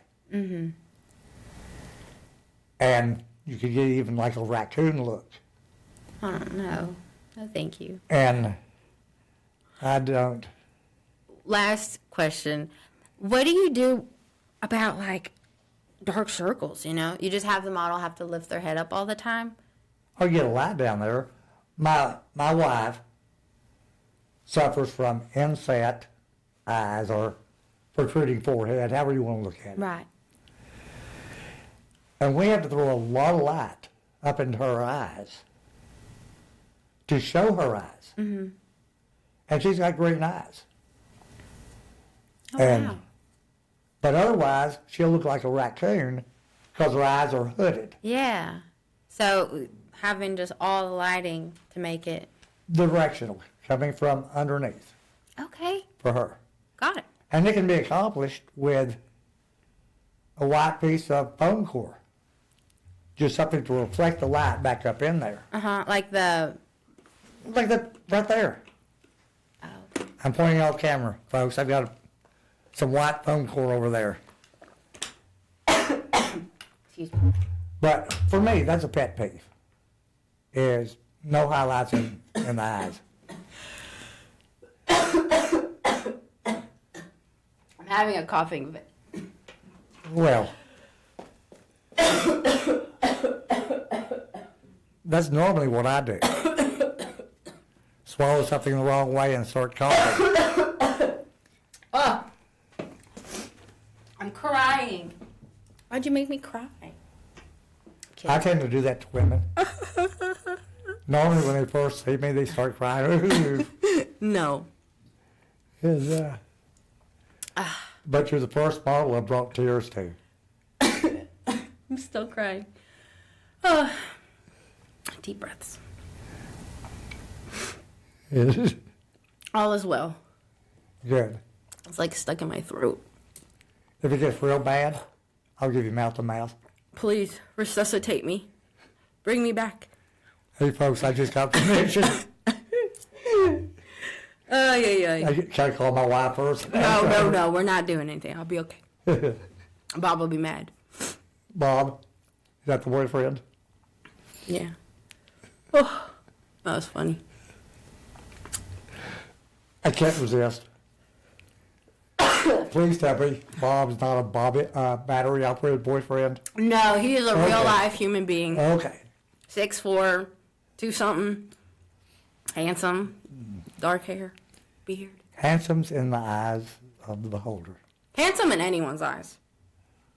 And you could get even like a raccoon look. I don't know. No, thank you. And I don't. Last question. What do you do about like dark circles, You just have the model have to lift their head up all the time? or get a light down there. My wife suffers from inset eyes or protruding forehead, however you want to look at it. Right. And we have to throw a lot of light up into her eyes to show her eyes. Mm-hmm. And she's got green eyes. Oh, And wow. But otherwise, she'll look like a raccoon because her eyes are hooded. Yeah. So having just all the lighting to make it. Directional, coming from underneath Okay. for her. Got it. And it can be accomplished with a white piece of foam core. Just something to reflect the light back up in there. Uh-huh. Like the... Like that, right there. Oh. I'm pointing off camera, folks. I've got some white foam core over there. Excuse me. But for me, that's a pet peeve, is no highlights in the eyes. I'm having a coughing fit. Well, that's normally what I do. Swallow something the wrong way and start coughing. Oh. I'm crying. Why'd you make me cry? I tend to do that to women. Normally when they first see me, they start crying. No. But you're the first model I brought tears to. I'm still crying. Oh. Deep breaths. All is well. Good. It's like stuck in my throat. If it gets real bad, I'll give you mouth to mouth. Please resuscitate me. Bring me back. Hey folks, I just got permission. Yeah. Can I call my wife first? No. We're not doing anything. I'll be okay. Bob will be mad. Bob, is that the boyfriend? Yeah. Oh, that was funny. I can't resist. Please tell me Bob's not a battery-operated boyfriend. No, he is a Okay. real life human being. Okay. 6'4", 2-something, handsome, dark hair, beard. Handsome's in the eyes of the beholder. Handsome in anyone's eyes.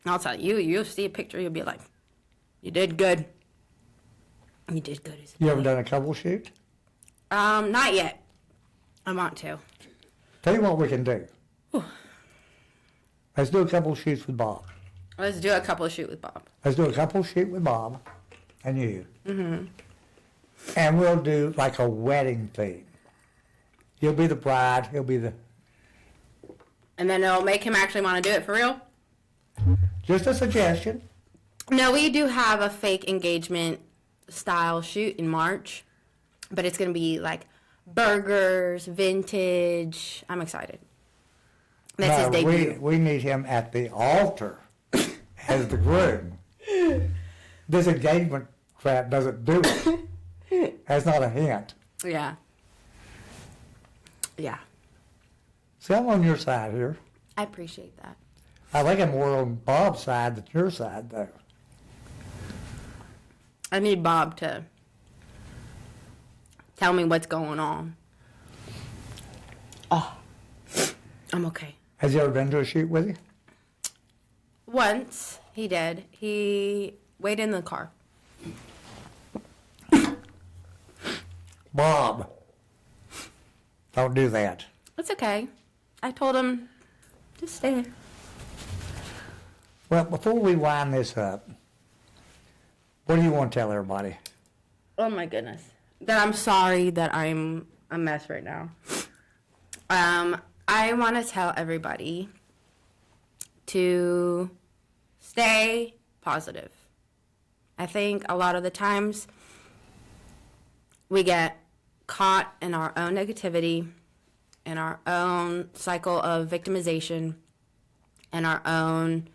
I'll tell you, you'll see a picture, you'll be like, you did good. You did good. You ever done a couple shoot? Not yet. I want to. Tell you what we can do. Let's do a couple shoots with Bob. Let's do a couple shoot with Bob. Let's do a couple shoot with Bob and you. Mm-hmm. And we'll do like a wedding theme. You'll be the bride. He'll be the... And then it'll make him actually want to do it for real? Just a suggestion. No, we do have a fake engagement style shoot in March, but it's going to be like burgers, vintage. I'm excited. That's his debut. We need him at the altar as the groom. This engagement crap doesn't do it. That's not a hint. Yeah. See, I'm on your side here. I appreciate that. I think I'm more on Bob's side than your side, though. I need Bob to tell me what's going on. Oh, I'm okay. Has he ever been to a shoot with you? Once he did. He waited in the car. Bob, don't do that. It's okay. I told him, just stay there. Well, before we wind this up, what do you want to tell everybody? Oh my goodness. That I'm sorry that I'm a mess right now. I want to tell everybody to stay positive. I think a lot of the times we get caught in our own negativity, in our own cycle of victimization, and our own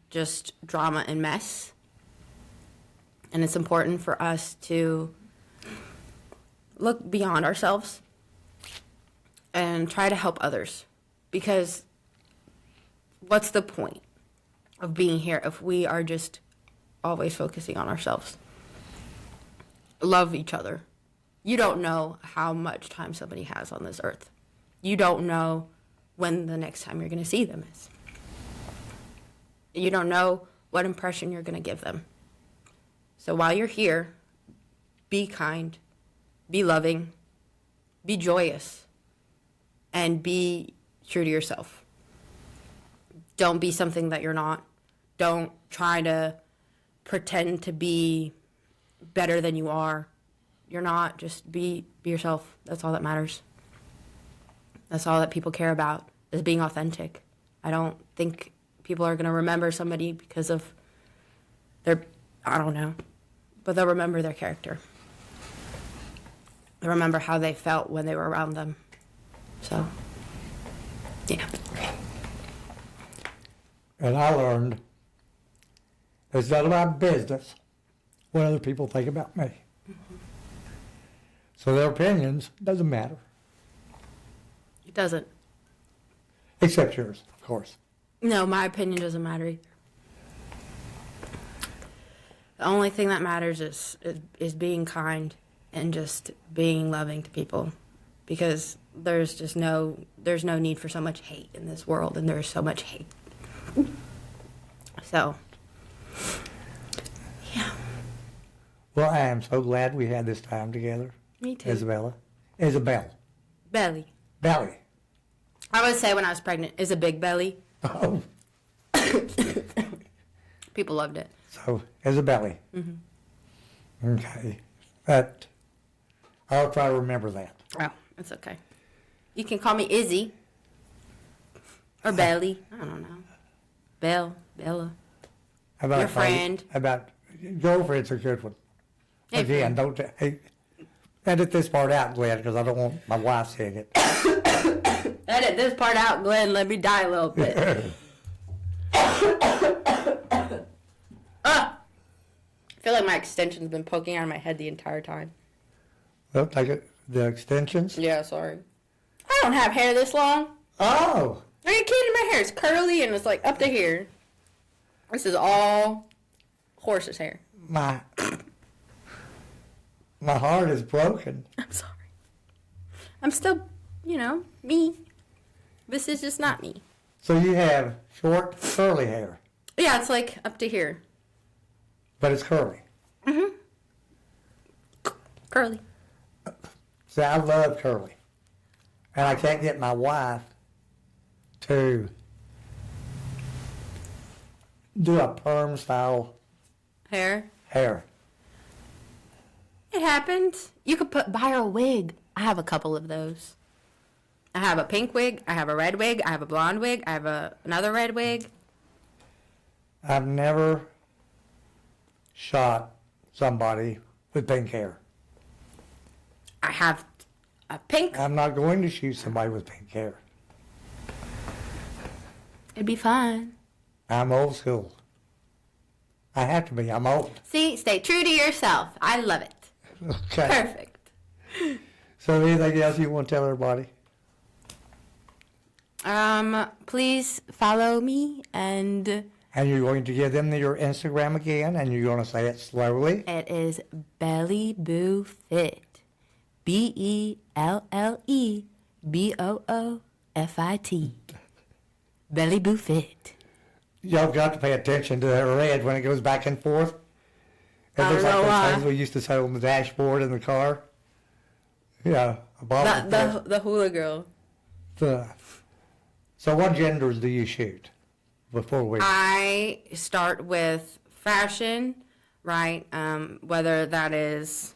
just drama and mess. And it's important for us to look beyond ourselves and try to help others. Because what's the point of being here if we are just always focusing on ourselves? love each other. You don't know how much time somebody has on this earth. You don't know when the next time you're going to see them is. You don't know what impression you're going to give them. So while you're here, be kind, be loving, be joyous, and be true to yourself. Don't be something that you're not. Don't try to pretend to be better than you are. You're not. Just be yourself. That's all that matters. That's all that people care about, is being authentic. I don't think people are going to remember somebody because of their, I don't know, but they'll remember their character. They'll remember how they felt when they were around them. So, yeah. And I learned it's not about business what other people think about me. Mm-hmm. So their opinions doesn't matter. It doesn't. Except yours, of course. No, my opinion doesn't matter either. The only thing that matters is being kind and just being loving to people, because there's no need for so much hate in this world, and there's so much hate. So, yeah. Well, I am so glad we had this time together. Me too. Isabella. Belly. Belly. I would say when I was pregnant, is a big belly. Oh. People loved it. So, Isabella. Mm-hmm. Okay. But I'll try to remember that. Oh, it's okay. You can call me Izzy. Or Belly. I don't know. Bella. About Your friend. About girlfriend's a good one. Hey, Again, don't edit this part out, Glenn, because I don't want my wife seeing it. Edit this part out, Glenn. Let me die a little bit. I feel like my extension's been poking out of my head the entire time. Well, take it. The extensions. Yeah, sorry. I don't have hair this long. Oh. Are you kidding? My hair is curly and it's like up to here. This is all horse's hair. My heart is broken. I'm sorry. I'm still, me. This is just not me. So you have short, curly hair, Yeah, it's like up to here. but it's curly. Mm-hmm. Curly. See, I love curly. And I can't get my wife to do a perm style Hair. hair. It happens. You could buy her a wig. I have a couple of those. I have a pink wig. I have a red wig. I have a blonde wig. I have another red wig. I've never shot somebody with pink hair. I have a pink. I'm not going to shoot somebody with pink hair. It'd be fun. I'm old school. I have to be. I'm old. See, stay true to yourself. I love it. Okay. Perfect. So anything else you want to tell everybody? Please follow me, and And you're going to give them your Instagram again, and you're going to say it slowly. it is Belly Boo Fit. BELLEBOOFIT. Belly Boo Fit. Y'all got to pay attention to that red when it goes back and forth. It I looks don't like know those why. things we used to say on the dashboard in the car. Yeah, a bottle. The hula girl. So what genders do you shoot before we? I start with fashion, right? Whether that is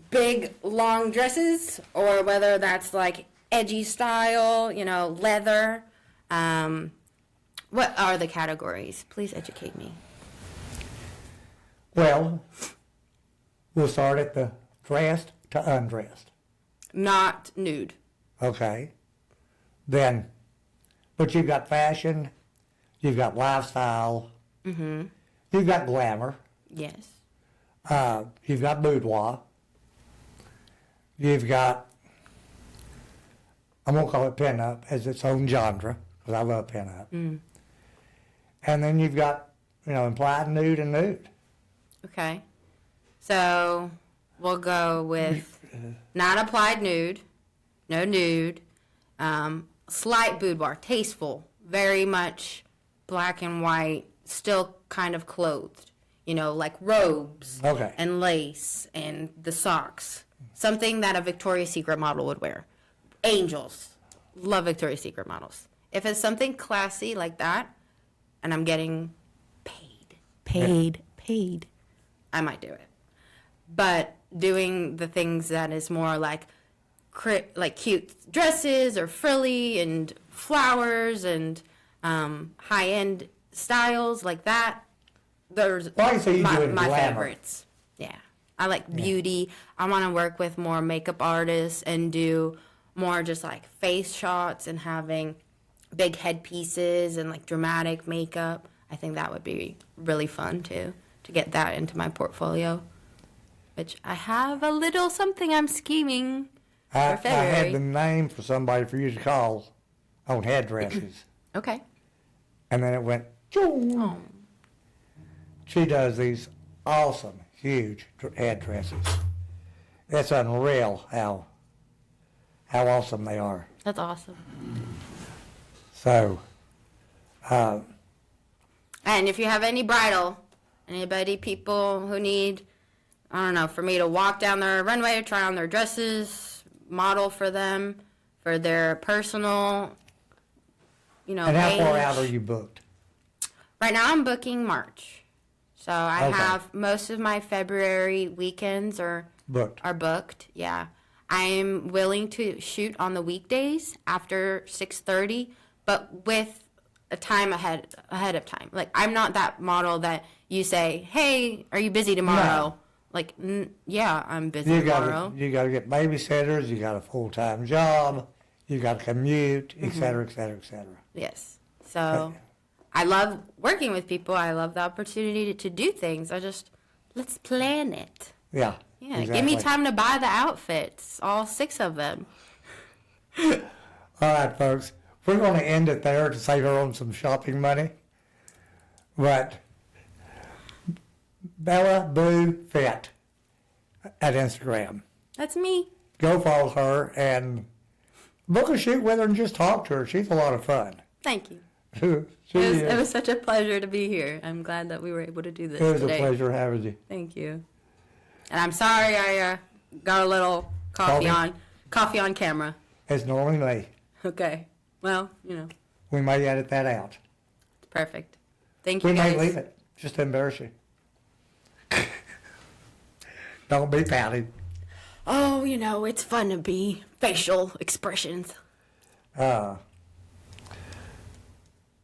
big, long dresses or whether that's like edgy style, leather. What are the categories? Please educate me. Well, we'll start at the dressed to undressed. Not nude. Okay. Then, but you've got fashion, you've got lifestyle, you've got glamour, Yes. you've got boudoir, you've got, I won't call it pinup as its own genre, because I love pinup. And then you've got, implied nude and nude. Okay. So we'll go with not applied nude, no nude, slight boudoir, tasteful, very much black and white, still kind of clothed, like robes and lace and the socks. Something that a Victoria's Secret model would wear. Angels. Love Victoria's Secret models. If it's something classy like that, and I'm getting paid, I might do it. But doing the things that is more like cute dresses or frilly and flowers and high-end styles like that, those are my favorites. Yeah. I like beauty. I want to work with more makeup artists and do more just like face shots and having big headpieces and like dramatic makeup. I think that would be really fun too, to get that into my portfolio, which I have a little something I'm scheming for February. I had the name for somebody for you to call on headdresses. Okay. And then it went, oh. She does these awesome, huge headdresses. It's unreal how awesome they are. That's awesome. So, and if you have any people who need, I don't know, for me to walk down their runway, try on their dresses, model for them, for their personal, And how far out are you booked? Right now I'm booking March. So I have most of my February weekends are booked. Yeah. I'm willing to shoot on the weekdays after 6:30, but with a time ahead of time. Like, I'm not that model that you say, "Hey, are you busy tomorrow?" No. Like, yeah, I'm busy tomorrow. You got to get babysitters. You got a full-time job. You got to commute, et cetera, et cetera, et cetera. Yes. So I love working with people. I love the opportunity to do things. Let's plan it. Yeah. Yeah, exactly. Give me time to buy the outfits, all 6 of them. All right, folks. We're going to end it there to save her on some shopping money. But Bella Boo Fit at Instagram. That's me. Go follow her and book a shoot with her and just talk to her. She's a lot of fun. Thank you. It was such a pleasure to be here. I'm glad that we were able to do this today. It was a pleasure having you. Thank you. And I'm sorry I got a little coffee on camera. It's normally me. Okay. Well, We may edit that out. Perfect. Thank you, We guys. may leave it, just to embarrass you. Don't be pouting. Oh, it's fun to be facial expressions.